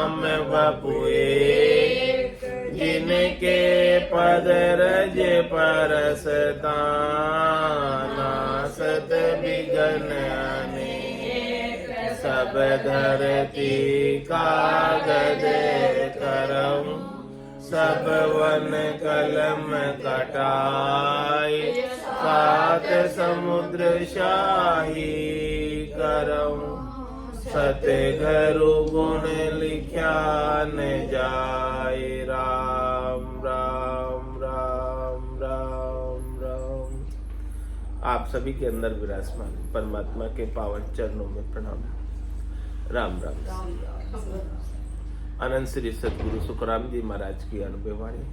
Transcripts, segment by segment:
नाम बपुए, जिनके पद रज परसता, नासत बिघन अनेक, सब धरती कागज करम, सब वन कलम कटाई, सात समुद्र शाही करम, सतगुरु गुण लिख्या न जाए। राम राम राम राम राम। आप सभी के अंदर विराजमान परमात्मा के पावन चरणों में प्रणाम। राम राम। अनंत श्री सतगुरु सुखराम जी महाराज की अनुभव वाणी,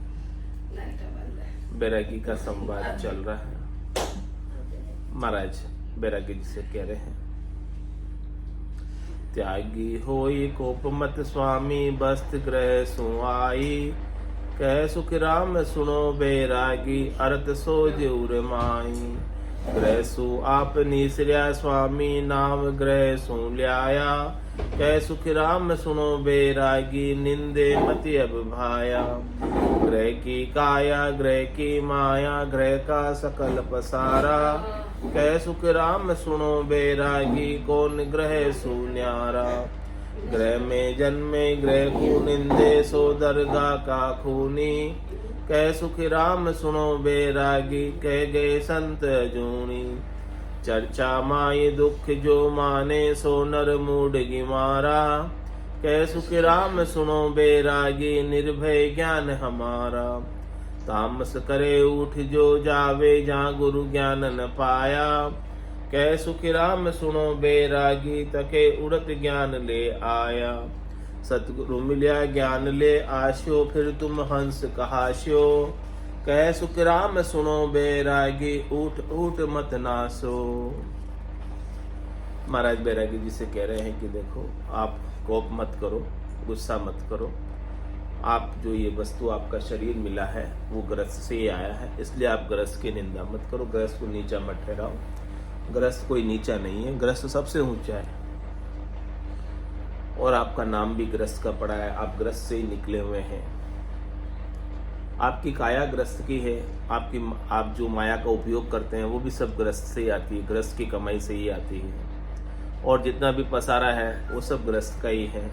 बैरागी का संवाद चल रहा है। महाराज बैरागी जी से कह रहे हैं, त्यागी होई कोप मत स्वामी, बस्त ग्रह सुआई, कह सुख राम सुनो बैरागी, अर्थ सोज उर माई, ग्रह सु आप निसर्या स्वामी, नाम ग्रह सु ल्याया, कह सुख राम सुनो बैरागी, निंदे मति अब भाया, ग्रह की काया ग्रह की माया, ग्रह का सकल पसारा, कह सुख राम सुनो बैरागी, कौन ग्रह सुन्यारा, ग्रह में जन्मे ग्रह को निंदे, सो दरगाह का खूनी, कह सुख राम सुनो बैरागी, कह गए संत जूनी, चर्चा माये दुख जो माने, सो नर मूड गिमारा, कह सुख राम सुनो बैरागी, निर्भय ज्ञान हमारा, तामस करे उठ जो जावे, जहाँ गुरु ज्ञान न पाया, कह सुख राम सुनो बैरागी, तके उड़त ज्ञान ले आया, सतगुरु मिल्या ज्ञान ले आश्यो, फिर तुम हंस कहाश्यो, कह सुख राम सुनो बैरागी, ऊठ ऊठ मत नासो। महाराज बैरागी जी से कह रहे हैं कि देखो, आप कोप मत करो, गुस्सा मत करो, आप जो ये वस्तु आपका शरीर मिला है वो ग्रस्त से ही आया है, इसलिए आप ग्रस्त की निंदा मत करो, ग्रस्त को नीचा मत ठहराओ। ग्रस्त कोई नीचा नहीं है, ग्रस्त सबसे ऊंचा है, और आपका नाम भी ग्रस्त का पड़ा है, आप ग्रस्त से ही निकले हुए हैं। आपकी काया ग्रस्त की है, आप जो माया का उपयोग करते हैं वो भी सब ग्रस्त से ही आती है, ग्रस्त की कमाई से ही आती है, और जितना भी पसारा है वो सब ग्रस्त का ही है।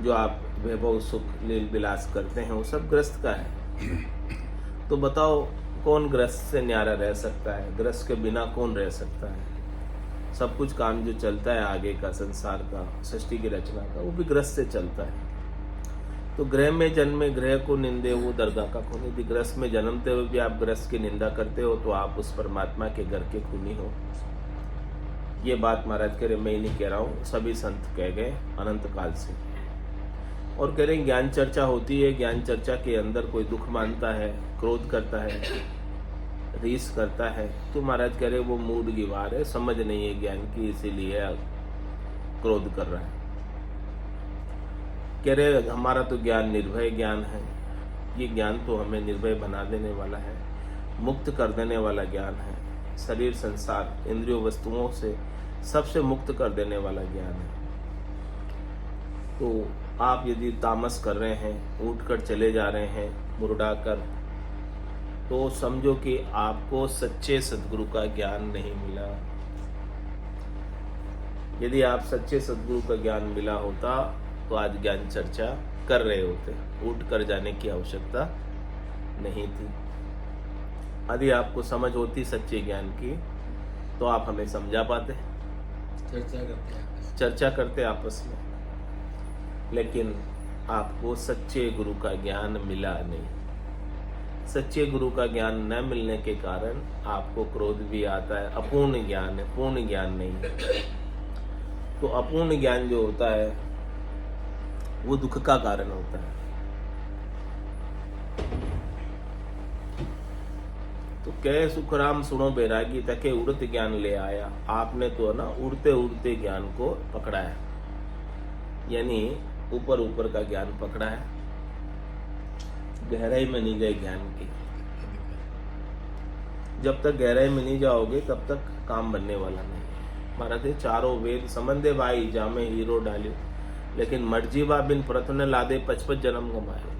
जो आप वैभव सुख लील विलास करते हैं वो सब ग्रस्त का है। तो बताओ, कौन ग्रस्त से न्यारा रह सकता है? ग्रस्त के बिना कौन रह सकता है? सब कुछ काम जो चलता है आगे का, संसार का, सृष्टि की रचना का, वो भी ग्रस्त से चलता है। तो ग्रह में जन्मे ग्रह को निंदे, वो दरगाह का खूनी। यदि ग्रस्त में जन्मते हुए भी आप ग्रस्त की निंदा करते हो तो आप उस परमात्मा के घर के खूनी हो। ये बात महाराज कह रहे, मैं ही नहीं कह रहा हूँ, सभी संत कह गए अनंत काल से। और कह रहे ज्ञान चर्चा होती है, ज्ञान चर्चा के अंदर कोई दुख मानता है, क्रोध करता है, रीस करता है, तो महाराज कह रहे वो मूड गिवार है, समझ नहीं है ज्ञान की, इसीलिए क्रोध कर रहा है। कह रहे हमारा तो ज्ञान निर्भय ज्ञान है, ये ज्ञान तो हमें निर्भय बना देने वाला है, मुक्त कर देने वाला ज्ञान है, शरीर संसार इंद्रियों वस्तुओं से सबसे मुक्त कर देने वाला ज्ञान है। तो आप यदि तामस कर रहे हैं, उठकर चले जा रहे हैं मुरडा कर, तो समझो कि आपको सच्चे सद्गुरु का ज्ञान नहीं मिला। यदि आप सच्चे सद्गुरु का ज्ञान मिला होता तो आज ज्ञान चर्चा कर रहे होते, उठ कर जाने की आवश्यकता नहीं थी। यदि आपको समझ होती सच्चे ज्ञान की तो आप हमें समझा पाते, चर्चा करते आपस में, लेकिन आपको सच्चे गुरु का ज्ञान मिला नहीं। सच्चे गुरु का ज्ञान न मिलने के कारण आपको क्रोध भी आता है। अपूर्ण ज्ञान है, पूर्ण ज्ञान नहीं। तो अपूर्ण ज्ञान जो होता है वो दुख का कारण होता है। तो कह सुखराम सुनो बैरागी, तके उड़त ज्ञान ले आया। आपने तो ना उड़ते उड़ते ज्ञान को पकड़ा है, यानी ऊपर ऊपर का ज्ञान पकड़ा है, गहराई में नहीं गए ज्ञान की। जब तक गहराई में नहीं जाओगे तब तक काम बनने वाला नहीं। महाराज चारों वेद संबंधे भाई जामे हीरो डालियो, लेकिन मर्जीवा बिन प्रथम न लादे 55 जन्म कमाए।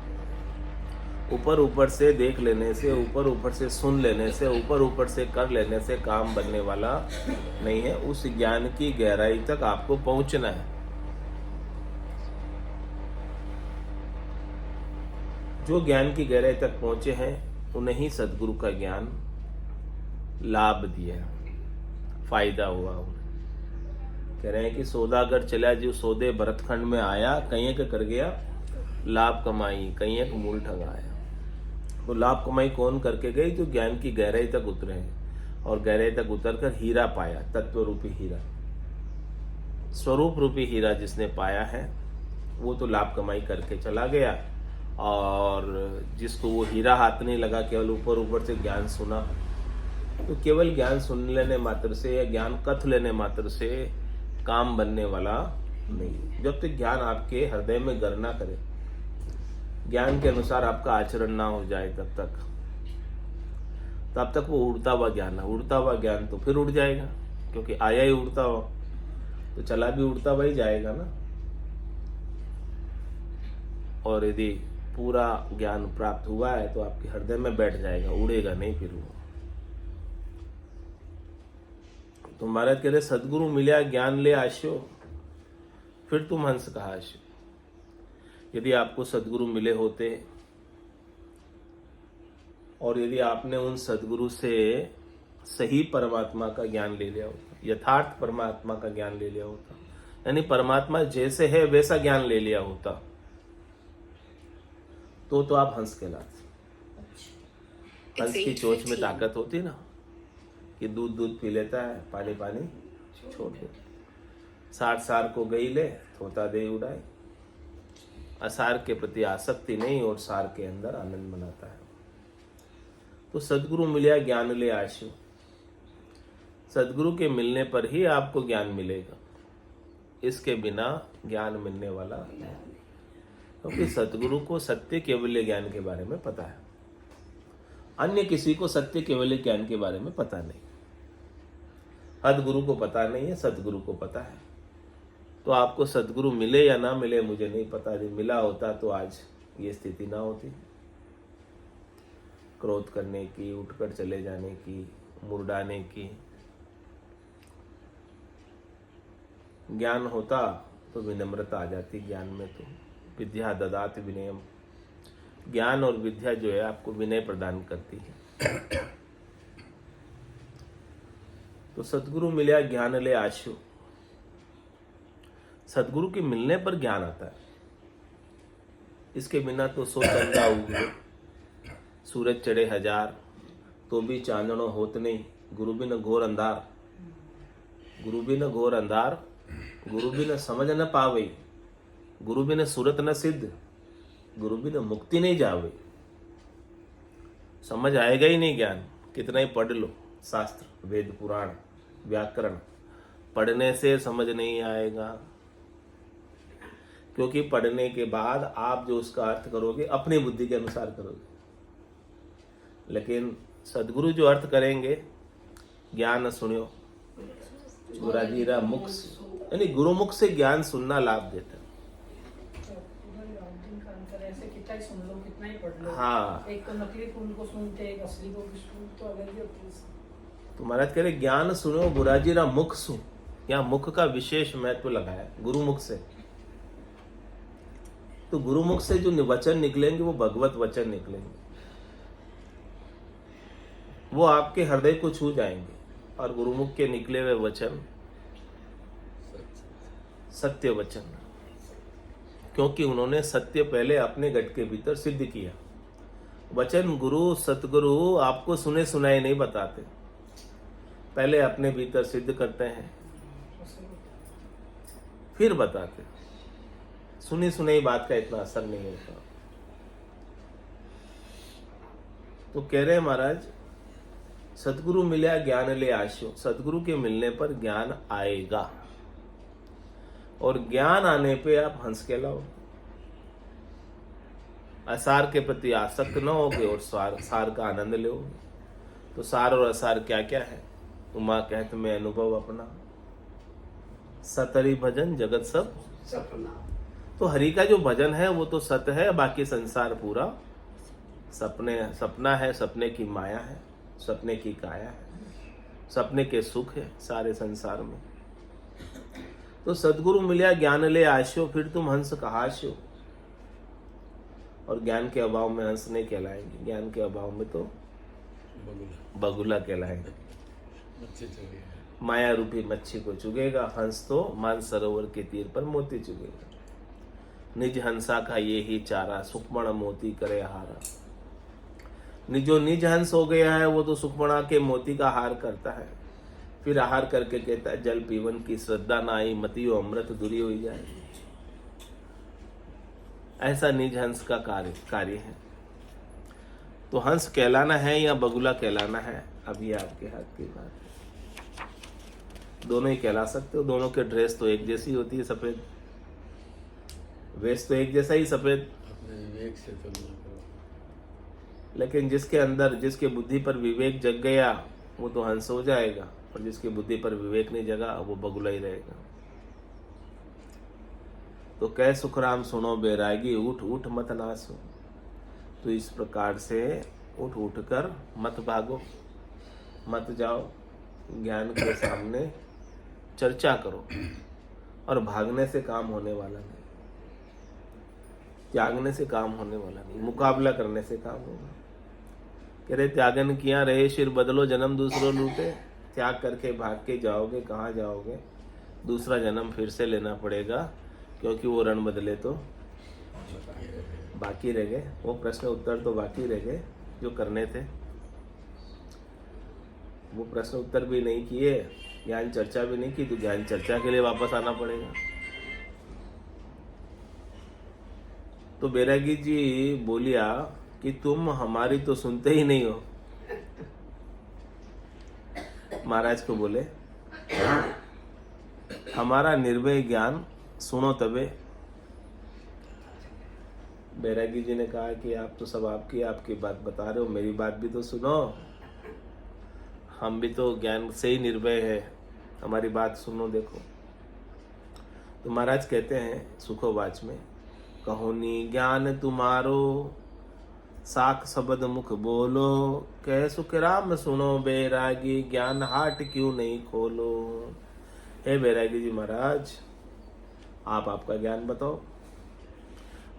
ऊपर ऊपर से देख लेने से, ऊपर ऊपर से सुन लेने से, ऊपर ऊपर से कर लेने से काम बनने वाला नहीं है। उस ज्ञान की गहराई तक आपको पहुंचना है। जो ज्ञान की गहराई तक पहुंचे हैं उन्हें ही सदगुरु का ज्ञान लाभ दिया, फायदा हुआ उन्हें। कह रहे हैं कि सौदागर चला जो सौदे भरतखंड में आया, कहीं का कर गया लाभ कमाई, कहीं एक मूल ठगाया। तो लाभ कमाई कौन करके गई? जो ज्ञान की गहराई तक उतरे हैं और गहराई तक उतरकर हीरा पाया, तत्व रूपी हीरा, स्वरूप रूपी हीरा जिसने पाया है वो तो लाभ कमाई करके चला गया। और जिसको वो हीरा हाथ नहीं लगा, केवल ऊपर ऊपर से ज्ञान सुना, तो केवल ज्ञान सुन लेने मात्र से या ज्ञान कथ लेने मात्र से काम बनने वाला नहीं। जब तक ज्ञान आपके हृदय में गर ना करे, ज्ञान के अनुसार आपका आचरण ना हो जाए, तब तक वो उड़ता हुआ ज्ञान है। उड़ता हुआ ज्ञान तो फिर उड़ जाएगा, क्योंकि आया ही उड़ता हुआ, तो चला भी उड़ता हुआ ही जाएगा ना। और यदि पूरा ज्ञान प्राप्त हुआ है तो आपके हृदय में बैठ जाएगा, उड़ेगा नहीं फिर वो। तो महाराज कह रहे सदगुरु मिल्या ज्ञान ले आशो, फिर तुम हंस कहा आशो। यदि आपको सदगुरु मिले होते और यदि आपने उन सदगुरु से सही परमात्मा का ज्ञान ले लिया होता, यथार्थ परमात्मा का ज्ञान ले लिया होता, यानी परमात्मा जैसे है वैसा ज्ञान ले लिया होता, तो आप हंस कहलाते। हंस की चोंच में ताकत होती ना, कि दूध दूध पी लेता है, पानी पानी छोड़ देता। सार सार को गई ले, थोता दे उड़ाए। असार के प्रति आसक्ति नहीं और सार के अंदर आनंद मनाता है। तो सदगुरु मिलिया ज्ञान ले आशु। सदगुरु के मिलने पर ही आपको ज्ञान मिलेगा, इसके बिना ज्ञान मिलने वाला नहीं। क्योंकि सदगुरु को सत्य केवल्य ज्ञान के बारे में पता है, अन्य किसी को सत्य केवल्य ज्ञान के बारे में पता नहीं। सदगुरु को पता नहीं है, सदगुरु को पता है। तो आपको सदगुरु मिले या ना मिले मुझे नहीं पता, यदि मिला होता तो आज ये स्थिति ना होती, क्रोध करने की, उठकर चले जाने की, मुरडाने की। ज्ञान होता तो विनम्रता आ जाती ज्ञान में। तो विद्या ददाति विनयम, ज्ञान और विद्या जो है आपको विनय प्रदान करती है। तो सदगुरु मिला ज्ञान ले आशु। सदगुरु के मिलने पर ज्ञान आता है, इसके बिना तो सो चंदा उगे, सूरज चढ़े हजार तो भी चांदनो होत नहीं। गुरु बिन घोर अंधार, गुरु बिन घोर अंधार, गुरु बिन समझ न पावे, गुरु बिन सूरत न सिद्ध, गुरु बिन मुक्ति नहीं जावे। समझ आएगा ही नहीं ज्ञान, कितना ही पढ़ लो शास्त्र, वेद, पुराण, व्याकरण, पढ़ने से समझ नहीं आएगा। क्योंकि पढ़ने के बाद आप जो उसका अर्थ करोगे अपनी बुद्धि के अनुसार करोगे, लेकिन सदगुरु जो अर्थ करेंगे, ज्ञान सुनियो गुराजीरा मुख, यानी गुरुमुख से ज्ञान सुनना लाभ देता है। सुन लो, कितना ही पढ़ लो। हाँ, एक तो नकली फूल को सुनते, एक असली को भी सुन, तो अलग ही होती है। तो महाराज कह रहे ज्ञान सुनो गुराजीरा मुख सुन। यहाँ मुख का विशेष महत्व लगाया, गुरुमुख से। तो गुरुमुख से जो वचन निकलेंगे वो भगवत वचन निकलेंगे, वो आपके हृदय को छू जाएंगे। और गुरुमुख के निकले हुए वचन सत्य वचन, क्योंकि उन्होंने सत्य पहले अपने गट के भीतर सिद्ध किया। वचन गुरु सतगुरु आपको सुने सुनाए नहीं बताते, पहले अपने भीतर सिद्ध करते हैं फिर बताते। सुनी सुनाई बात का इतना असर नहीं होता। तो कह रहे हैं महाराज, सदगुरु मिला ज्ञान ले आशो। सदगुरु के मिलने पर ज्ञान आएगा, और ज्ञान आने पे आप हंस के लाओ। असार के प्रति आसक्त न होगे और सार का आनंद लो। तो सार और असार क्या क्या है? उमा कहत में अनुभव अपना, सतरी भजन जगत सब सपना। तो हरि का जो भजन है वो तो सत्य है, बाकी संसार पूरा सपना है, सपने की माया है, सपने की काया है, सपने के सुख है सारे संसार में। तो सदगुरु मिलिया ज्ञान ले आशो, फिर तुम हंस कहाशो। और ज्ञान के अभाव में हंस नहीं कहलाएंगे, ज्ञान के अभाव में तो बगुला कहलाएंगे। माया रूपी मच्छी को चुगेगा, हंस तो मान सरोवर के तीर पर मोती चुगेगा। निज हंसा का ये ही चारा, सुखमण मोती करे हारा। जो निज हंस हो गया है वो तो सुखमणा के मोती का हार करता है, फिर आहार करके कहता है जल पीवन की श्रद्धा ना आई, मतियो अमृत दूरी हो जाए। ऐसा निज हंस का कार्य है। तो हंस कहलाना है या बगुला कहलाना है, अभी आपके हाथ की बात है। दोनों ही कहला सकते हो, दोनों के ड्रेस तो एक जैसी होती है, सफेद वेश तो एक जैसा ही सफेद, विवेक से तुलना करो। लेकिन जिसके अंदर, जिसके बुद्धि पर विवेक जग गया वो तो हंस हो जाएगा, और जिसकी बुद्धि पर विवेक नहीं जगा वो बगुला ही रहेगा। तो कह सुखराम सुनो बैरागी, उठ उठ मत नासो। तो इस प्रकार से उठ उठ कर मत भागो, मत जाओ, ज्ञान के सामने चर्चा करो। और भागने से काम होने वाला नहीं, त्यागने से काम होने वाला नहीं, मुकाबला करने से काम होगा। कह रहे त्यागन किया रहे शिर बदलो, जन्म दूसरो लूटे। त्याग करके भाग के जाओगे, कहाँ जाओगे? दूसरा जन्म फिर से लेना पड़ेगा, क्योंकि वो रण बदले तो बाकी रह गए, वो प्रश्न उत्तर तो बाकी रह गए जो करने थे। वो प्रश्न उत्तर भी नहीं किए, ज्ञान चर्चा भी नहीं की, तो ज्ञान चर्चा के लिए वापस आना पड़ेगा। तो बैरागी जी बोलिया कि तुम हमारी तो सुनते ही नहीं हो। महाराज को बोले हमारा निर्भय ज्ञान सुनो तबे। बैरागी जी ने कहा कि आप तो सब आपकी बात बता रहे हो, मेरी बात भी तो सुनो। हम भी तो ज्ञान से ही निर्भय है, हमारी बात सुनो। देखो तो महाराज कहते हैं सुखोवाच में, कहोनी ज्ञान तुम्हारो, साख शब्द मुख बोलो। कह सुख राम सुनो बैरागी, ज्ञान हाट क्यों नहीं खोलो। हे बैरागी जी महाराज, आप आपका ज्ञान बताओ,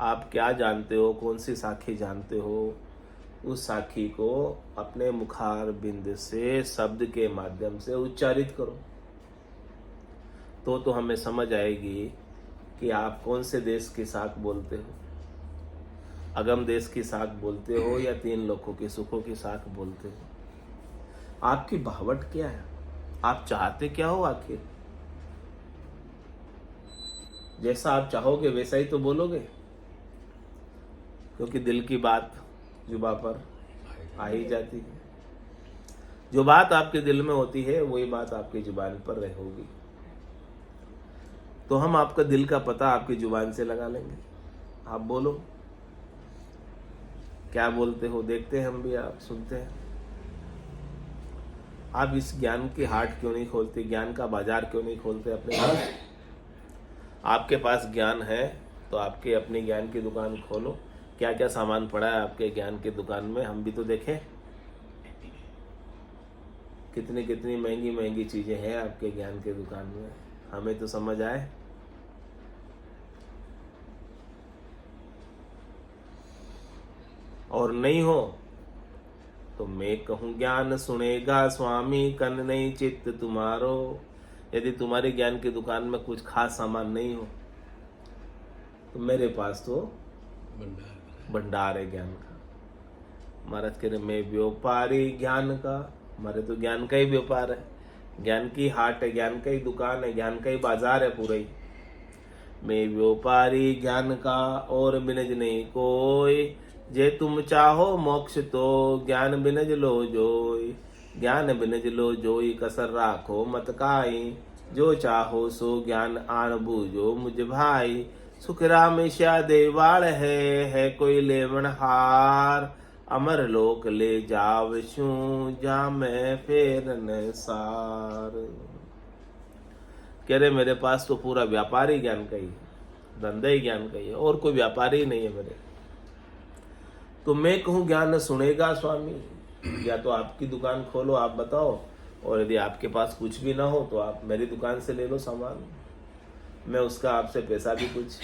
आप क्या जानते हो, कौन सी साखी जानते हो, उस साखी को अपने मुखार बिंद से शब्द के माध्यम से उच्चारित करो, तो हमें समझ आएगी कि आप कौन से देश की साख बोलते हो। अगम देश की साख बोलते हो या तीन लोगों के सुखों की साख बोलते हो। आपकी भावट क्या है, आप चाहते क्या हो आखिर? जैसा आप चाहोगे वैसा ही तो बोलोगे, क्योंकि दिल की बात जुबान पर आ ही जाती है। जो बात आपके दिल में होती है वही बात आपकी जुबान पर रहेगी। तो हम आपका दिल का पता आपकी जुबान से लगा लेंगे। आप बोलो, क्या बोलते हो, देखते हैं हम भी, आप सुनते हैं। आप इस ज्ञान की हाट क्यों नहीं खोलते, ज्ञान का बाजार क्यों नहीं खोलते अपने पास? आपके पास ज्ञान है तो आपके अपनी ज्ञान की दुकान खोलो। क्या क्या सामान पड़ा है आपके ज्ञान की दुकान में, हम भी तो देखें। कितनी कितनी महंगी महंगी चीजें हैं आपके ज्ञान की दुकान में, हमें तो समझ आए। और नहीं हो तो मैं कहूँ ज्ञान सुनेगा स्वामी, कन नहीं चित्त तुम्हारो। यदि तुम्हारे ज्ञान की दुकान में कुछ खास सामान नहीं हो तो मेरे पास तो भंडार है ज्ञान का। महाराज कह रहे मैं व्यापारी ज्ञान का, हमारे तो ज्ञान का ही व्यापार है, ज्ञान की हाट है, ज्ञान का ही दुकान है, ज्ञान का ही बाजार है पूरा ही। मैं व्यापारी ज्ञान का और बिनज नहीं कोई, जे तुम चाहो मोक्ष तो ज्ञान बिनज लो जोई। ज्ञान बिनज लो जोई, कसर राखो मत काई। जो चाहो सो ज्ञान आन बूझो मुझ भाई। सुख राम श्या देवाल है कोई लेवन हार। अमर लोक ले जावशू, जा मैं फेरन सार। कह रहे मेरे पास तो पूरा व्यापारी ज्ञान का ही, धंधा ही ज्ञान का ही है, और कोई व्यापार ही नहीं है मेरे। तो मैं कहूँ ज्ञान सुनेगा स्वामी, या तो आपकी दुकान खोलो, आप बताओ, और यदि आपके पास कुछ भी ना हो तो आप मेरी दुकान से ले लो सामान, मैं उसका आपसे पैसा भी कुछ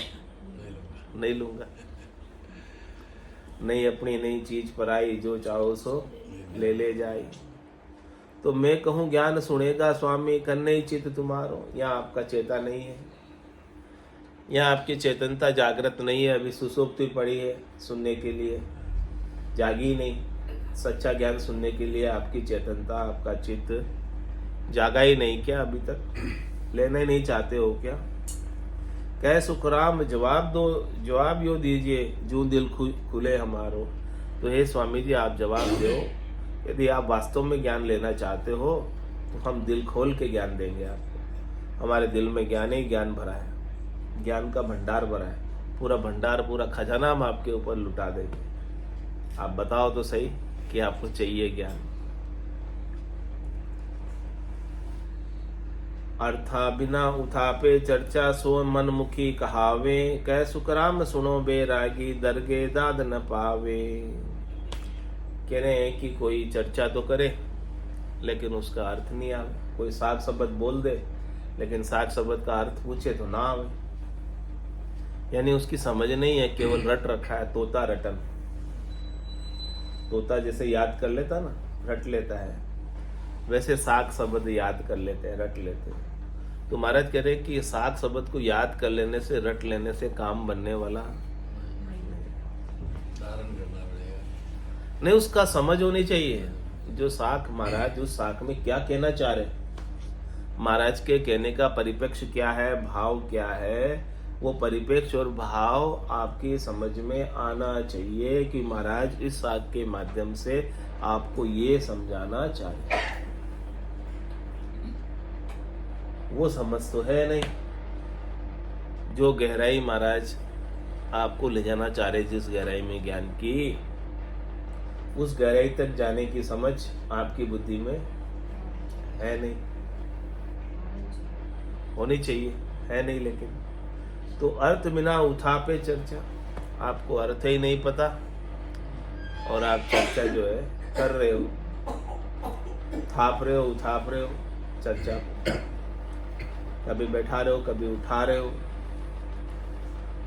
नहीं लूंगा। नहीं अपनी नई चीज पर आई, जो चाहो सो ले जाए। तो मैं कहूँ ज्ञान सुनेगा स्वामी, करने ही चित्त तुम्हारो। यहाँ आपका चेता नहीं है, यहाँ आपकी चेतनता जागृत नहीं है, अभी सुसुप्ति पड़ी है सुनने के लिए, जागी नहीं। सच्चा ज्ञान सुनने के लिए आपकी चेतनता, आपका चित्त जागा ही नहीं क्या अभी तक? लेना ही नहीं चाहते हो क्या? कह सुखराम जवाब दो, जवाब यो दीजिए, जो दिल खुले हमारो। तो हे स्वामी जी आप जवाब दो, यदि आप वास्तव में ज्ञान लेना चाहते हो तो हम दिल खोल के ज्ञान देंगे आपको। हमारे दिल में ज्ञान ही ज्ञान भरा है, ज्ञान का भंडार भरा है, पूरा भंडार, पूरा खजाना हम आपके ऊपर लुटा देंगे। आप बताओ तो सही कि आपको चाहिए ज्ञान। अर्था बिना उठापे चर्चा, सो मनमुखी कहावे। कह सुखराम सुनो बेरागी, दरगे दाद न पावे। कह रहे हैं कि कोई चर्चा तो करे लेकिन उसका अर्थ नहीं आवे, कोई साग शब्द बोल दे लेकिन साग शब्द का अर्थ पूछे तो ना आवे। यानी उसकी समझ नहीं है, केवल रट रखा है, तोता रटन। तोता जैसे याद कर लेता ना, रट लेता है, वैसे साग शब्द याद कर लेते हैं, रट लेते हैं। तो महाराज कह रहे कि साग शब्द को याद कर लेने से, रट लेने से काम बनने वाला धारण करना पड़ेगा। नहीं, उसका समझ होनी चाहिए। जो साख महाराज उस साख में क्या कहना चाह रहे, महाराज के कहने का परिप्रेक्ष्य क्या है, भाव क्या है, वो परिप्रेक्ष्य और भाव आपकी समझ में आना चाहिए कि महाराज इस साख के माध्यम से आपको ये समझाना चाहिए। वो समझ तो है नहीं, जो गहराई महाराज आपको ले जाना चाह रहे, जिस गहराई में ज्ञान की, उस गहराई तक जाने की समझ आपकी बुद्धि में है नहीं, होनी चाहिए, है नहीं। लेकिन तो अर्थ बिना उठा पे चर्चा, आपको अर्थ ही नहीं पता और आप चर्चा जो है कर रहे हो, थाप रहे हो, उठाप रहे हो चर्चा, कभी बैठा रहे हो, कभी उठा रहे हो।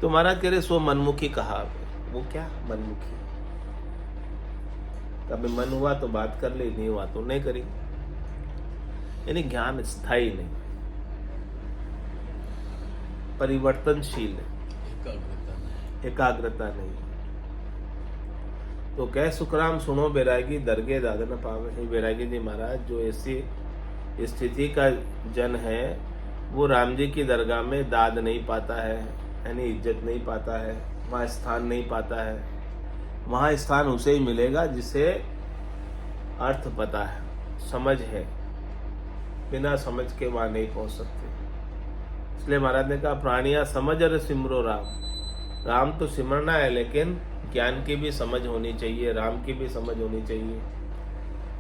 तो महाराज कह रहे सो मनमुखी कहा। वो क्या मनमुखी? कभी मन हुआ तो बात कर ली, नहीं हुआ तो नहीं करी। यानी ज्ञान स्थायी नहीं, परिवर्तनशील है, एकाग्रता नहीं। तो कह सुखराम सुनो बैरागी, दरगे दाद न पावे। हे बैरागी जी महाराज, जो ऐसी स्थिति का जन है वो राम जी की दरगाह में दाद नहीं पाता है, यानी इज्जत नहीं पाता है, वहाँ स्थान नहीं पाता है। वहाँ स्थान उसे ही मिलेगा जिसे अर्थ पता है, समझ है। बिना समझ के वहाँ नहीं पहुँच सकते। इसलिए महाराज ने कहा प्राणिया समझ और सिमरो राम। राम तो सिमरना है, लेकिन ज्ञान की भी समझ होनी चाहिए, राम की भी समझ होनी चाहिए।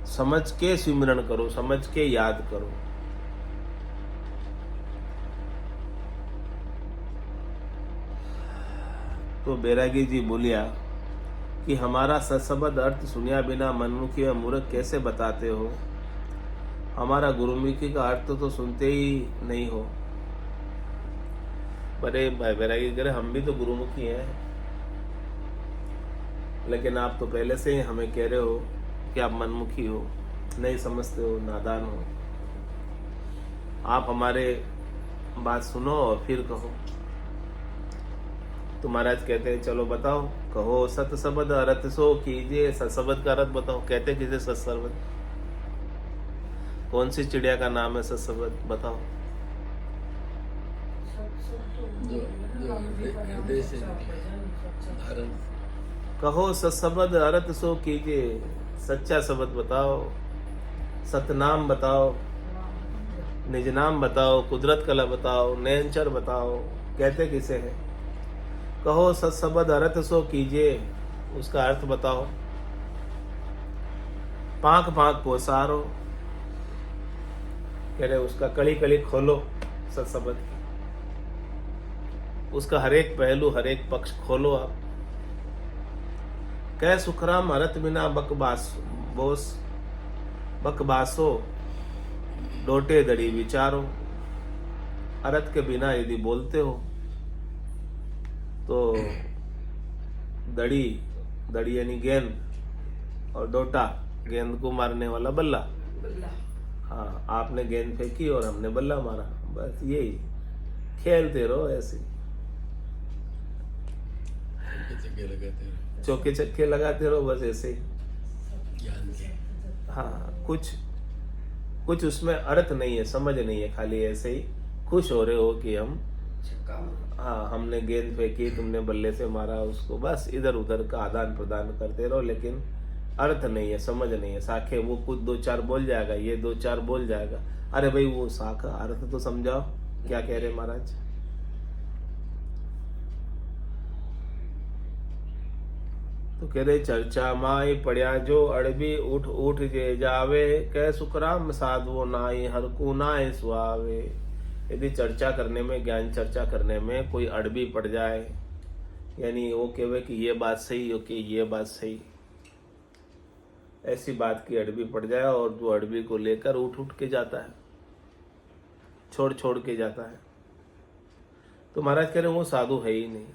समझ के सिमरन करो, समझ के याद करो। तो बैरागी जी बोलिया कि हमारा सत्सबद अर्थ सुनिया बिना मनमुखी व मूर्ख कैसे बताते हो? हमारा गुरुमुखी का अर्थ तो सुनते ही नहीं हो। बड़े बैरागी करे हम भी तो गुरुमुखी हैं, लेकिन आप तो पहले से ही हमें कह रहे हो कि आप मनमुखी हो, नहीं समझते हो, नादान हो। आप हमारे बात सुनो और फिर कहो। तो महाराज कहते हैं चलो बताओ, कहो सत शब्द अर्थ सो कीजिए। सत शब्द का अर्थ बताओ। कहते किसे सत शब्द? कौन सी चिड़िया का नाम है सत शब्द? बताओ। कहो सत शब्द अर्थ सो कीजिए। सच्चा शब्द बताओ, सतनाम बताओ, निज नाम बताओ, कुदरत कला बताओ, नयनचर बताओ। कहते किसे है? कहो सत शब्द अर्थ सो कीजिए, उसका अर्थ बताओ। पांख पांख पोसारो, कह रहे उसका कड़ी कड़ी खोलो सत शब्द की। उसका हर एक पहलू, हर एक पक्ष खोलो आप। कह सुखराम अरत बिना बकबासो डोटे दड़ी विचारो। अरत के बिना यदि बोलते हो तो दड़ी यानी गेंद, और डोटा गेंद को मारने वाला बल्ला। हाँ, आपने गेंद फेंकी और हमने बल्ला मारा, बस यही खेलते रहो ऐसे, चौके चक्के लगाते रहो, बस ऐसे ही। ज्ञान के हाँ, कुछ उसमें अर्थ नहीं है, समझ नहीं है, खाली ऐसे ही खुश हो रहे हो कि हम, हाँ, हमने गेंद फेंकी, तुमने बल्ले से मारा उसको, बस इधर उधर का आदान प्रदान करते रहो, लेकिन अर्थ नहीं है, समझ नहीं है। साखे वो कुछ दो चार बोल जाएगा, ये दो चार बोल जाएगा, अरे भाई वो साखा अर्थ तो समझाओ, क्या कह रहे महाराज। तो कह रहे चर्चा माई पड़िया जो अड़बी उठ उठ जे जावे। कह सुखराम साधवो नाई हर को नाय सुहावे। यदि चर्चा करने में, ज्ञान चर्चा करने में कोई अड़बी पड़ जाए, यानी वो कहे कि ये बात सही हो कि ये बात सही, ऐसी बात की अड़बी पड़ जाए और जो अड़बी को लेकर उठ उठ के जाता है, छोड़ छोड़ के जाता है, तो महाराज कह रहे वो साधु है ही नहीं।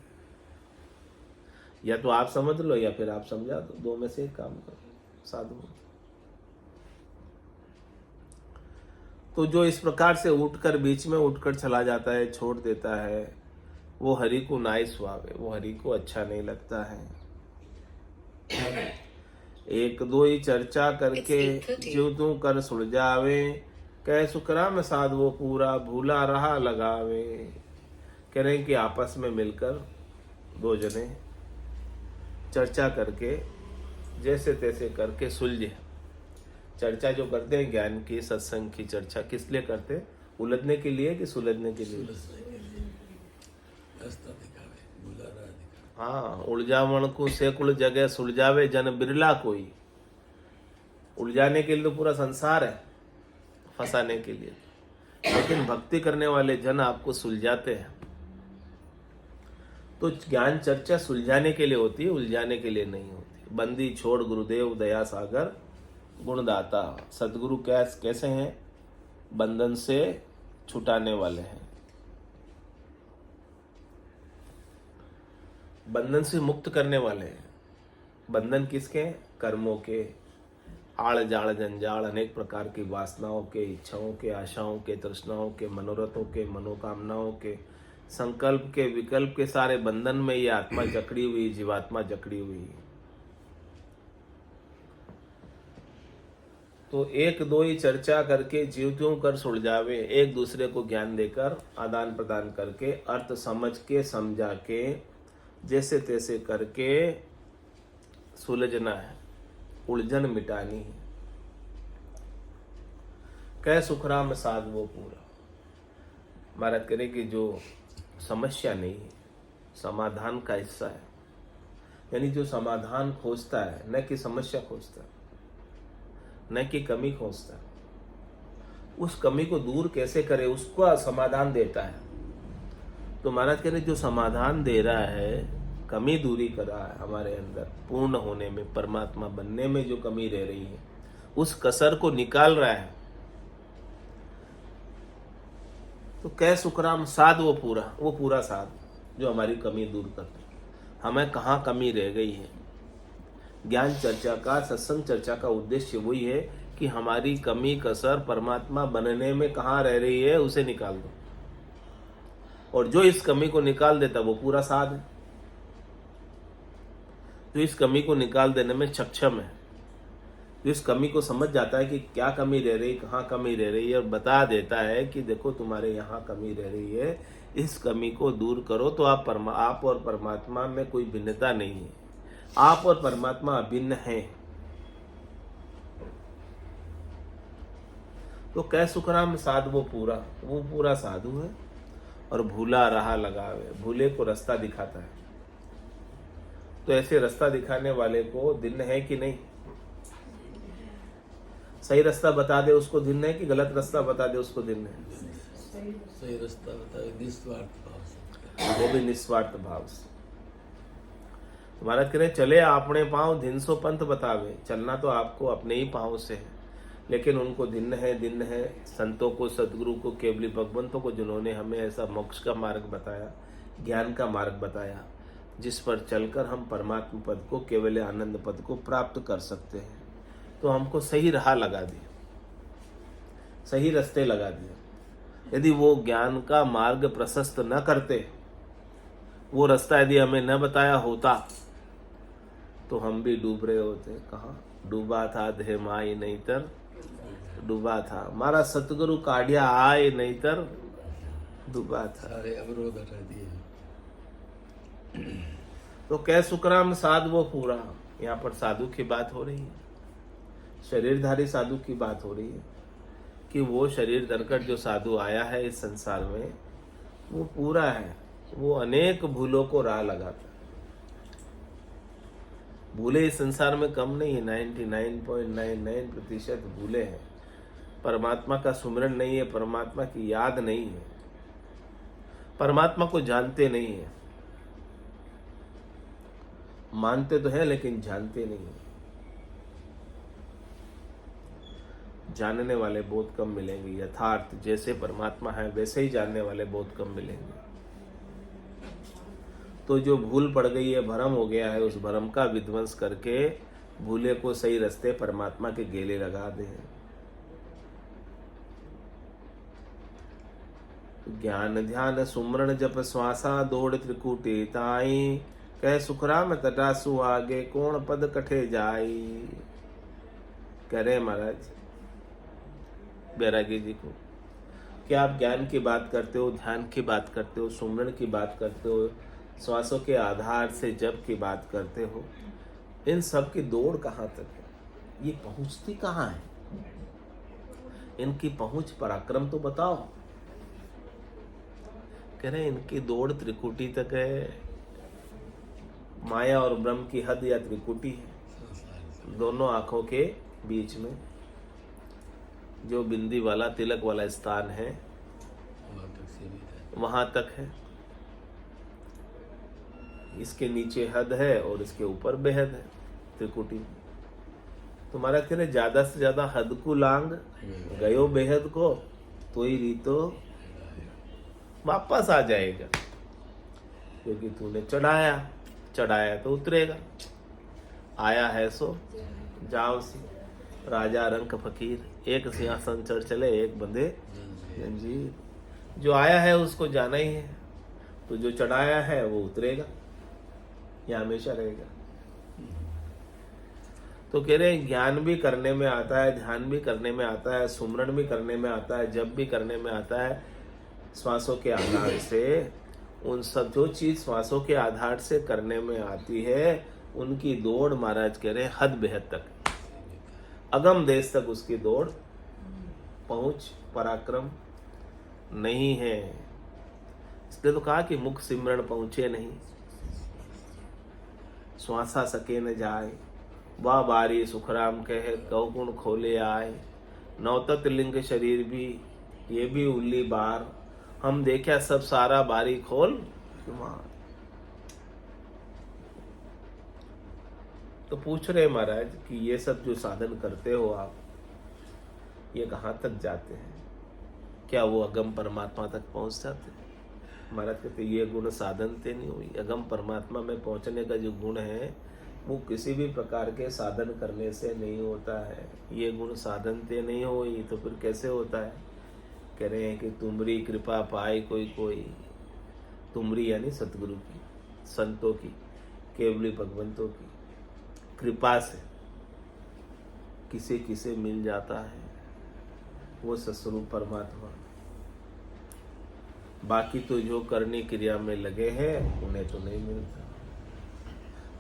या तो आप समझ लो या फिर आप समझा दो, दो में से एक काम करो, साधु। तो जो इस प्रकार से उठकर, बीच में उठकर चला जाता है, छोड़ देता है, वो हरि को नाय सुहावे, वो हरि को अच्छा नहीं लगता है। एक दो ही चर्चा करके ज्यों तू कर सुलझावे। कह सुखराम साधवो पूरा भूला रहा लगावे। कह रहे हैं कि आपस में मिलकर दो जने चर्चा करके जैसे तैसे करके सुलझे। चर्चा जो करते हैं ज्ञान की, सत्संग की चर्चा किस लिए करते हैं? उलझने के लिए कि सुलझने के लिए? रास्ता दिखावे, भूला राह दिखावे। हाँ, उलझावण को सेकुल जगह सुलझावे जन बिरला कोई। उलझाने के लिए तो पूरा संसार है, फंसाने के लिए, लेकिन भक्ति करने वाले जन आपको सुलझाते हैं। तो ज्ञान चर्चा सुलझाने के लिए होती है, उलझाने के लिए नहीं होती। बंदी छोड़ गुरुदेव दया सागर गुणदाता। सदगुरु कैसे हैं? बंधन से छुटाने वाले हैं, बंधन से मुक्त करने वाले हैं। बंधन किसके? कर्मों के, आड़ जाड़ जंजाल, अनेक प्रकार की वासनाओं के, इच्छाओं के, आशाओं के, तृष्णाओं के, मनोरथों के, मनोकामनाओं के, संकल्प के, विकल्प के सारे बंधन में ये आत्मा जकड़ी हुई, जीवात्मा जकड़ी हुई है। तो एक दो ही चर्चा करके जीव त्यों कर सुलझावे। एक दूसरे को ज्ञान देकर, आदान प्रदान करके, अर्थ समझ के, समझा के, जैसे तैसे करके सुलझना है, उलझन मिटानी है। कह सुखराम साधवो पूरा। महाराज करे कि जो समस्या नहीं है, समाधान का हिस्सा है, यानी जो समाधान खोजता है, न कि समस्या खोजता है, न कि कमी खोजता है, उस कमी को दूर कैसे करे उसका समाधान देता है। तो महाराज कह रहे जो समाधान दे रहा है, कमी दूरी कर रहा है हमारे अंदर पूर्ण होने में, परमात्मा बनने में जो कमी रह रही है, उस कसर को निकाल रहा है। तो कह सुखराम साध वो पूरा साध जो हमारी कमी दूर करता है। हमें कहाँ कमी रह गई है? ज्ञान चर्चा का, सत्संग चर्चा का उद्देश्य वही है कि हमारी कमी कसर परमात्मा बनने में कहाँ रह रही है, उसे निकाल दो। और जो इस कमी को निकाल देता वो पूरा साध है, जो इस कमी को निकाल देने में सक्षम है, जो इस कमी को समझ जाता है कि क्या कमी रह रही, कहाँ कमी रह रही है, और बता देता है कि देखो तुम्हारे यहाँ कमी रह रही है, इस कमी को दूर करो। तो आप और परमात्मा में कोई भिन्नता नहीं है, आप और परमात्मा अभिन्न हैं। तो कह सुखराम साध वो पूरा साधु है और भूला राह लगावे, भूले को रास्ता दिखाता है। तो ऐसे रास्ता दिखाने वाले को दिन है कि नहीं? सही रास्ता बता दे उसको दिन है कि गलत रास्ता बता दे उसको दिन है? सही रास्ता बताए, निस्वार्थ भाव से। वो भी निस्वार्थ भाव से। महाराज कह रहे चले अपने पांव दिन सो पंथ बतावे, चलना तो आपको अपने ही पांव से है, लेकिन उनको दिन है संतों को, सदगुरु को, केवली भगवंतों को, जिन्होंने हमें ऐसा मोक्ष का मार्ग बताया, ज्ञान का मार्ग बताया, जिस पर चलकर हम परमात्मा पद को, केवल आनंद पद को प्राप्त कर सकते हैं। तो हमको सही राह लगा दिया, सही रास्ते लगा दिया। यदि वो ज्ञान का मार्ग प्रशस्त न करते, वो रास्ता यदि हमें न बताया होता, तो हम भी डूब रहे होते। कहाँ डूबा था देह माई नहींतर डूबा था, मारा सतगुरु काढ़िया आए नहींतर डूबा था। सारे अवरोध हटा दिए। तो कै सुखराम साध वो पूरा, यहाँ पर साधु की बात हो रही है, शरीरधारी साधु की बात हो रही है कि वो शरीर धरकर जो साधु आया है इस संसार में, वो पूरा है। वो अनेक भूलों को राह लगाता है। भूले इस संसार में कम नहीं है, 99.99% भूले हैं। परमात्मा का सुमिरन नहीं है, परमात्मा की याद नहीं है, परमात्मा को जानते नहीं है। मानते तो हैं लेकिन जानते नहीं है। जानने वाले बहुत कम मिलेंगे। यथार्थ जैसे परमात्मा है वैसे ही जानने वाले बहुत कम मिलेंगे। तो जो भूल पड़ गई है, भ्रम हो गया है, उस भ्रम का विध्वंस करके भूले को सही रास्ते परमात्मा के गेले लगा दे। ज्ञान ध्यान सुमरण जप श्वासा दौड़ त्रिकुटी ताई, कह सुखराम तटासु आगे कौन पद कठे जाई। कह रहे महाराज बैरागी जी को, क्या आप ज्ञान की बात करते हो, ध्यान की बात करते हो, सुमरण की बात करते हो, श्वासों के आधार से जप की बात करते हो, इन सब की दौड़ कहाँ तक है, ये पहुंचती कहाँ है, इनकी पहुंच पराक्रम तो बताओ। कह रहे इनकी दौड़ त्रिकुटी तक है। माया और ब्रह्म की हद या त्रिकुटी है, दोनों आंखों के बीच में जो बिंदी वाला तिलक वाला स्थान है, वहां तक है। इसके नीचे हद है और इसके ऊपर बेहद है त्रिकुटी। तुम्हारा कह रहे ज्यादा से ज्यादा हद को लांग गयो बेहद को, तो ही रीतो वापस आ जाएगा, क्योंकि तूने चढ़ाया तो उतरेगा। आया है सो जाओ सी, राजा रंक फकीर, एक सिंहासन चढ़ चले एक बंदे जंजीर। जो आया है उसको जाना ही है, तो जो चढ़ाया है वो उतरेगा या हमेशा रहेगा। तो कह रहे ज्ञान भी करने में आता है, ध्यान भी करने में आता है, सुमरण भी करने में आता है, जप भी करने में आता है, श्वासों के आधार से। उन सब जो चीज श्वासों के आधार से करने में आती है, उनकी दौड़ महाराज कह रहे हद बेहद तक, अगम देश तक उसकी दौड़ पहुंच पराक्रम नहीं है। इसलिए तो कहा कि मुख सिमरण पहुंचे नहीं, श्वासा सके न जाए, वाह बारी सुखराम कहे गौगुण खोले आए। नौतत लिंग शरीर भी ये भी उल्ली बार, हम देखा सब सारा बारी खोल मार। तो पूछ रहे महाराज कि ये सब जो साधन करते हो आप, ये कहाँ तक जाते हैं, क्या वो अगम परमात्मा तक पहुंच जाते हैं? महाराज कहते ये गुण साधन ते नहीं हुई। अगम परमात्मा में पहुंचने का जो गुण है वो किसी भी प्रकार के साधन करने से नहीं होता है। ये गुण साधन ते नहीं हुई तो फिर कैसे होता है? कह रहे हैं कि तुमरी कृपा पाए कोई कोई, तुमरी यानी सतगुरु की, संतों की, केवली भगवंतों की कृपा से किसे किसे मिल जाता है वो सस्वरूप परमात्मा। बाकी तो जो करने क्रिया में लगे हैं उन्हें तो नहीं मिलता।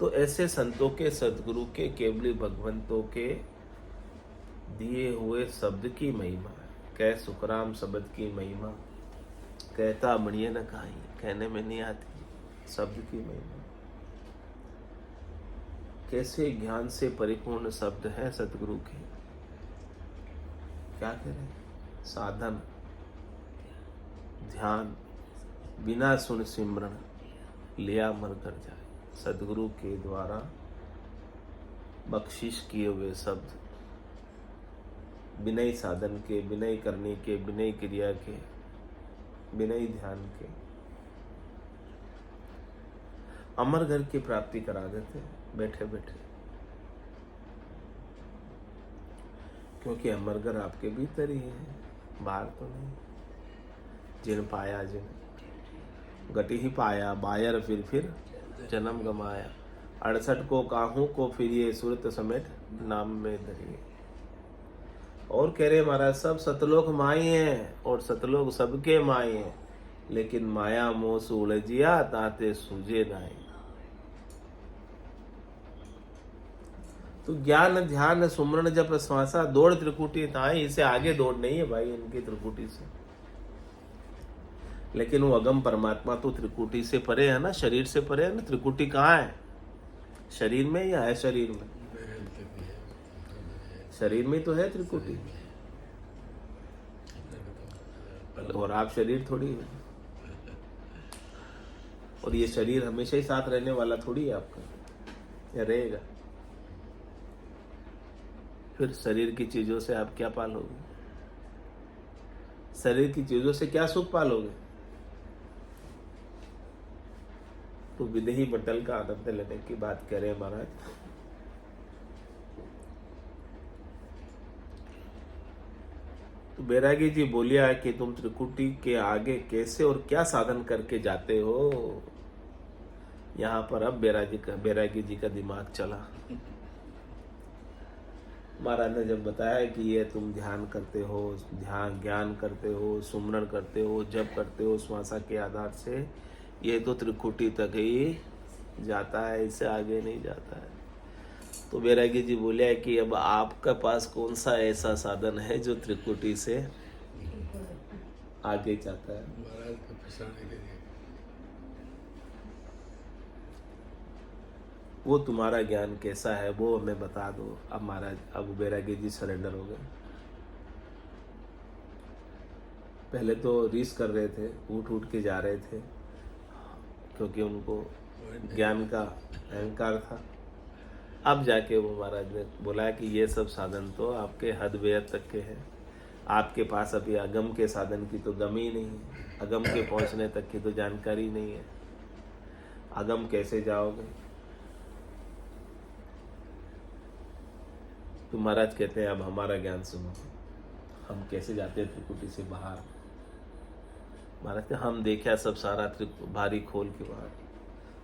तो ऐसे संतों के, सदगुरु के, केवली भगवंतों के दिए हुए शब्द की महिमा, कह सुखराम शब्द की महिमा, कहता मणिये न कहाई, कहने में नहीं आती शब्द की महिमा। कैसे ज्ञान से परिपूर्ण शब्द है सतगुरु के। क्या करें? साधन, ध्यान, बिना सुन सिमरन लिया मर कर जाए। सदगुरु के द्वारा बख्शिश किए हुए शब्द, बिना ही साधन के, बिना ही करने के, बिना ही क्रिया के, बिना ही ध्यान के अमर घर की प्राप्ति करा देते बैठे बैठे। क्योंकि अमर घर आपके भीतर ही है, बाहर तो नहीं। जिन पाया जिन गति ही पाया, बायर फिर जन्म गमाया। 68 को काहू को फिर ये सूरत समेट नाम में धरिए। और कह रहे महाराज सब सतलोक माई हैं और सतलोक सबके माई हैं, लेकिन माया मोह से उलझिया ताते सूझे नाई। तो ज्ञान ध्यान सुमरण जप श्वासा दौड़ त्रिकुटी ताई, इसे आगे दौड़ नहीं है भाई इनकी त्रिकुटी से। लेकिन वो अगम परमात्मा तो त्रिकुटी से परे है ना, शरीर से परे है ना। त्रिकुटी कहाँ है? शरीर में या है शरीर में? शरीर में तो है त्रिकुटी। और आप शरीर थोड़ी है, और ये शरीर हमेशा ही साथ रहने वाला थोड़ी है आपका, या रहेगा? फिर शरीर की चीजों से आप क्या पालोगे? शरीर की चीजों से क्या सुख पालोगे? तो विदेही बटल का आनंद लेने की बात कह रहे हैं महाराज। तो बैरागी जी बोलिया कि तुम त्रिकुटी के आगे कैसे और क्या साधन करके जाते हो। यहाँ पर अब बैरागी जी का दिमाग चला। महाराज ने जब बताया कि ये तुम ध्यान करते हो, ध्यान ज्ञान करते हो, सुमरण करते हो, जप करते हो श्वासा के आधार से, ये तो त्रिकुटी तक ही जाता है, इससे आगे नहीं जाता है। तो बैरागी जी बोले कि अब आपका पास कौन सा ऐसा साधन है जो त्रिकुटी से आगे जाता है? महाराज को फंसाने के लिए वो तुम्हारा ज्ञान कैसा है वो हमें बता दो। अब महाराज, अब बैरागी जी सरेंडर हो गए। पहले तो रीस कर रहे थे, उठ उठ के जा रहे थे, क्योंकि उनको ज्ञान का अहंकार था। अब जाके वो महाराज ने बोला कि ये सब साधन तो आपके हद बेहद तक के हैं, आपके पास अभी अगम के साधन की तो गम ही नहीं है, अगम के पहुंचने तक की तो जानकारी नहीं है। अगम कैसे जाओगे? तो महाराज कहते हैं अब हमारा ज्ञान सुनो, हम कैसे जाते हैं त्रिकुटी से बाहर। महाराज कहते हम देखा सब सारा बारी खोल के बाहर,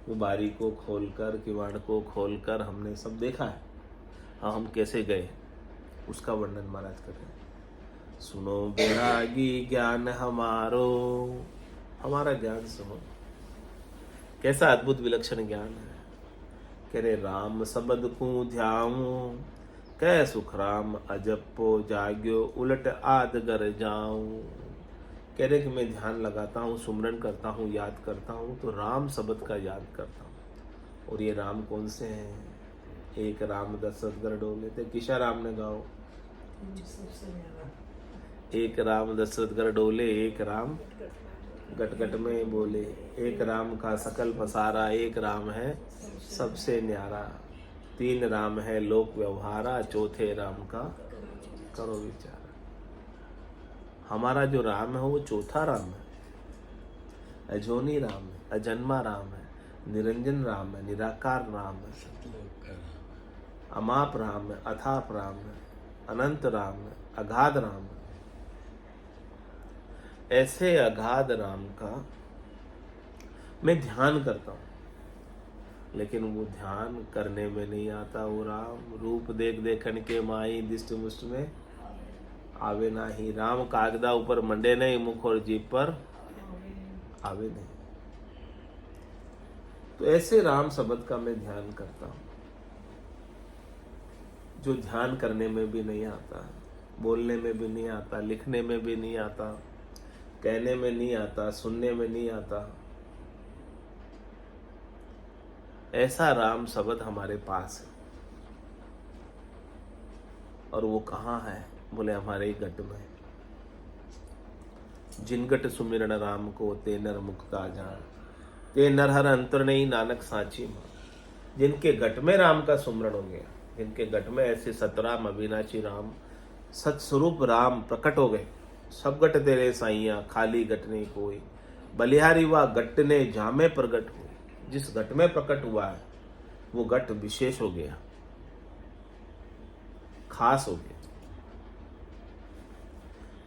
वो बारी को खोलकर, किवाड़ को खोलकर हमने सब देखा है। हाँ, हम कैसे गए उसका वर्णन महाराज कर रहे हैं। सुनो बैरागी ज्ञान हमारो, हमारा ज्ञान सुनो, कैसा अद्भुत विलक्षण ज्ञान है। कह रहे राम सबद को ध्याऊं, कै सुख राम अजपो जाग्यो, उलट आद गर जाऊं। कह रहे कि मैं ध्यान लगाता हूँ, सुमरन करता हूँ, याद करता हूँ तो राम शब्द का याद करता हूँ। और ये राम कौन से हैं? एक राम दशरथ गर डोले थे, किशा राम ने गाओ। एक राम दशरथ गर डोले, एक राम गट गट में बोले, एक राम का सकल पसारा, एक राम है सबसे न्यारा, तीन राम है लोक व्यवहारा, चौथे राम का करो विचार। हमारा जो राम है वो चौथा राम है, अजोनी राम है, अजन्मा राम है, निरंजन राम है, निराकार राम है, सतलोक का नाम, अमाप राम है, अथाप राम है, अनंत राम है, अगाध राम है। ऐसे अगाध राम का मैं ध्यान करता हूँ, लेकिन वो ध्यान करने में नहीं आता। वो राम रूप देख देखन के माई, दिष्ट मुष्ट में आवे नाही। राम कागदा ऊपर मंडे नहीं, मुख और जीभ पर आवे नहीं। तो ऐसे राम शब्द का मैं ध्यान करता हूं, जो ध्यान करने में भी नहीं आता, बोलने में भी नहीं आता, लिखने में भी नहीं आता, कहने में नहीं आता, सुनने में नहीं आता। ऐसा राम शब्द हमारे पास है। और वो कहाँ है? बोले हमारे ही गट में। जिनगट सुमिरन राम को ते नर मुक्ता जान, ते नर हर अंतर नहीं नानक सांची मां। जिनके घट में राम का सुमरण हो गया, जिनके घट में ऐसे सतराम अविनाशी राम सत्स्वरूप राम प्रकट हो गए, सब गट तेरे साइया खाली गट नहीं कोई, बलिहारी वा गट ने जामे प्रगट हुए। जिस घट में प्रकट हुआ है वो घट विशेष हो गया, खास हो गया।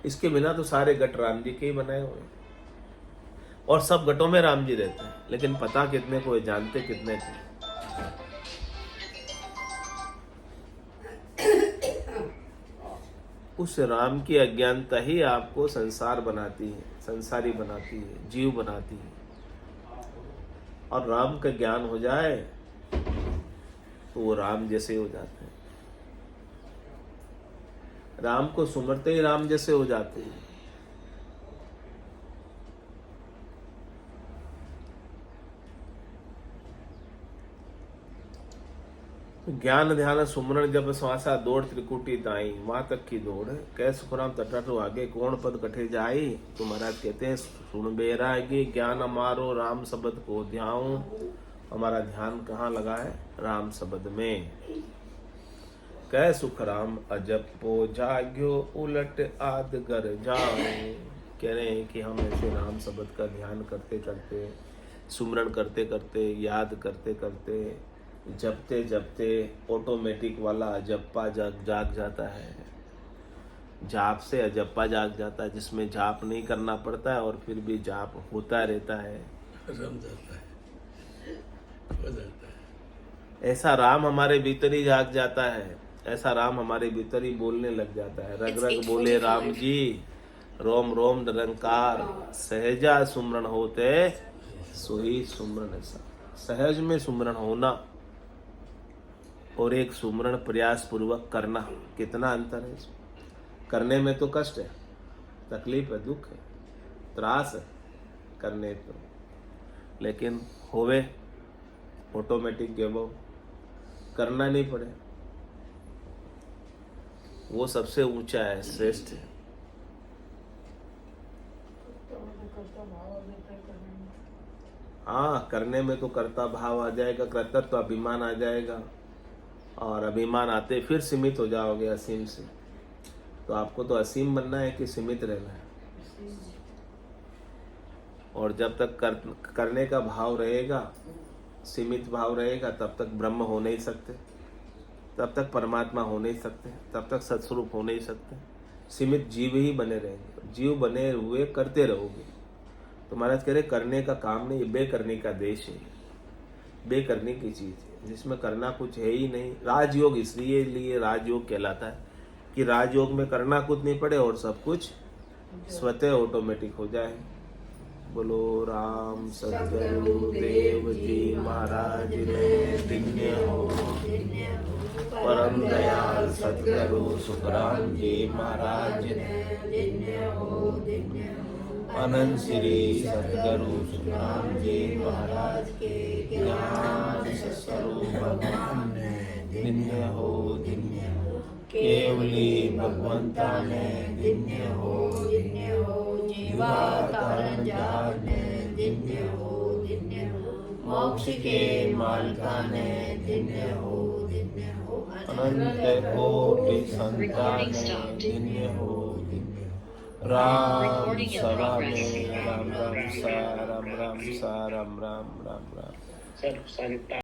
इसके बिना तो सारे घट राम जी के ही बनाए हुए हैं और सब घटों में राम जी रहते हैं, लेकिन पता कितने को है, जानते कितने को। उस राम की अज्ञानता ही आपको संसार बनाती है, संसारी बनाती है, जीव बनाती है। और राम का ज्ञान हो जाए तो वो राम जैसे हो जाते हैं। राम को सुमरते ही राम जैसे हो जाते हैं। ज्ञान ध्यान सुमरण जब श्वासा दौड़ त्रिकुटी ताई, वहां तक की दौड़ कह सुखराम तटो आगे कौन पद कठे जाई। तो महाराज कहते हैं सुन बेरागी ज्ञान हमारो राम शब्द को ध्याऊं। हमारा ध्यान कहाँ लगा है? राम शब्द में। कह सुखराम अजपो जाग्यो उलट आद घर जाओ। कह रहे हैं कि हम ऐसे राम शब्द का ध्यान करते करते, सुमरण करते करते, याद करते करते, जपते जपते ऑटोमेटिक वाला अजप्पा जाग जाता है। जाप से अजप्पा जाग जाता है, जिसमें जाप नहीं करना पड़ता है और फिर भी जाप होता रहता है, रम जाता है, हो जाता है। ऐसा राम हमारे भीतर ही जाग जाता है, ऐसा राम हमारे भीतर ही बोलने लग जाता है। रग रग बोले राम जी, रोम रोम निरंकार, सहजा सुमरण होते सोई सुमरण। ऐसा सहज में सुमरण होना और एक सुमरण प्रयास पूर्वक करना, कितना अंतर है इसमें। करने में तो कष्ट है, तकलीफ है, दुख है, त्रास है करने तो, लेकिन होवे ऑटोमेटिक गेबो, करना नहीं पड़े, वो सबसे ऊंचा है, श्रेष्ठ है। हाँ, करने में तो कर्ता भाव आ जाएगा, कर्तृत्व अभिमान आ जाएगा, और अभिमान आते फिर सीमित हो जाओगे असीम से। तो आपको तो असीम बनना है कि सीमित रहना है। और जब तक करने का भाव रहेगा, सीमित भाव रहेगा, तब तक ब्रह्म हो नहीं सकते, तब तक परमात्मा हो नहीं सकते, तब तक सत्स्वरूप हो नहीं सकते। सीमित जीव ही बने रहेंगे, जीव बने हुए करते रहोगे। तो महाराज कह रहे करने का काम नहीं, बेकरने का देश है, बेकरने की चीज है जिसमें करना कुछ है ही नहीं। राजयोग इसलिए लिए राजयोग कहलाता है कि राजयोग में करना कुछ नहीं पड़े और सब कुछ स्वतः ऑटोमेटिक हो जाए। बोलो राम सद्गुरु देव जी महाराज ने दिव्य हो। परम दयाल सद्गुरु सुखराम जी महाराज ने दिव्य हो। अनंत श्री सद्गुरु सुखराम जी महाराज के ज्ञान स्वरूप भगवान ने दिव्य हो, दिव्य हो। केवली भगवंता ने दिव्य हो, दिव्य हो। जीवा कारण जहाज ने दिव्य हो, दिव्य हो। मोक्ष के मालिका ने दिव्य हो, दिव्य हो। अनंत कोटि संतान ने दिव्य हो, दिव्य हो। राम सभा में राम राम सा, राम राम सा, राम राम राम राम।